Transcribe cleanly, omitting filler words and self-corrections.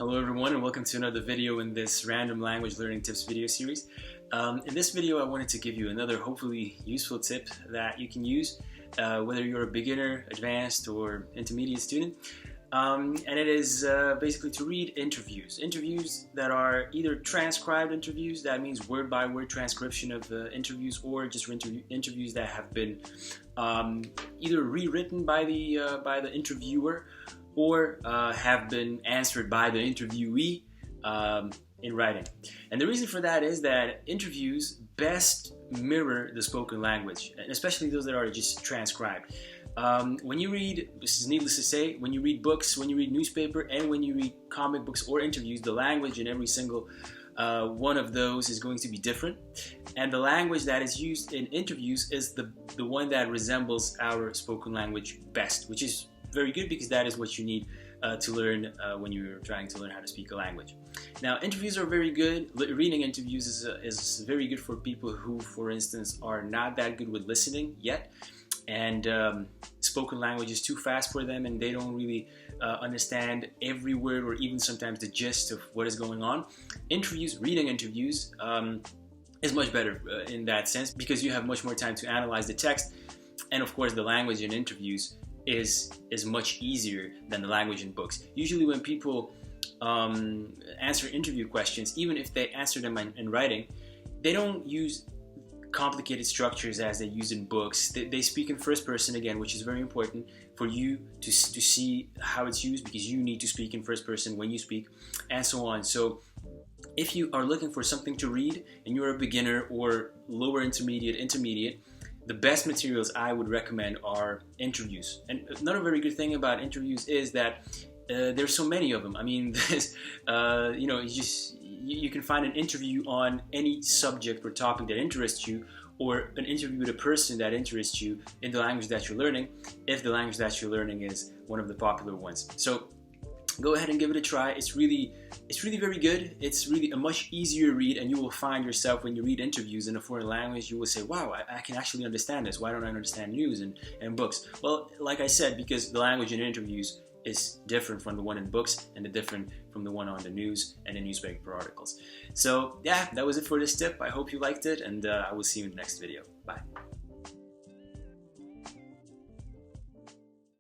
Hello everyone and welcome to another video in this random language learning tips video series. In this video I wanted to give you another hopefully useful tip that you can use whether you're a beginner, advanced or intermediate student. And it is basically to read interviews. Interviews that are either transcribed interviews, that means word by word transcription of the interviews, or just interviews that have been either rewritten by the interviewer or have been answered by the interviewee in writing. And the reason for that is that interviews best mirror the spoken language, and especially those that are just transcribed. When you read, this is needless to say, when you read books, when you read newspaper, and when you read comic books or interviews, the language in every single one of those is going to be different. And the language that is used in interviews is the one that resembles our spoken language best, which is very good because that is what you need to learn when you're trying to learn how to speak a language. Now, interviews are very good. Reading interviews is very good for people who, for instance, are not that good with listening yet, and spoken language is too fast for them and they don't really understand every word or even sometimes the gist of what is going on. Reading interviews is much better in that sense because you have much more time to analyze the text, and of course the language in interviews is much easier than the language in books. Usually when people answer interview questions, even if they answer them in writing, they don't use complicated structures as they use in books. They speak in first person again, which is very important for you to see how it's used, because you need to speak in first person when you speak, and so on. So if you are looking for something to read and you're a beginner or lower intermediate, the best materials I would recommend are interviews. And another very good thing about interviews is that there's so many of them. I mean, you can find an interview on any subject or topic that interests you, or an interview with a person that interests you in the language that you're learning, if the language that you're learning is one of the popular ones. So go ahead and give it a try. It's really very good. It's really a much easier read, and you will find yourself when you read interviews in a foreign language, you will say, wow, I can actually understand this. Why don't I understand news and books? Well, like I said, because the language in interviews is different from the one in books and different from the one on the news and the newspaper articles. So yeah, that was it for this tip. I hope you liked it, and I will see you in the next video. Bye.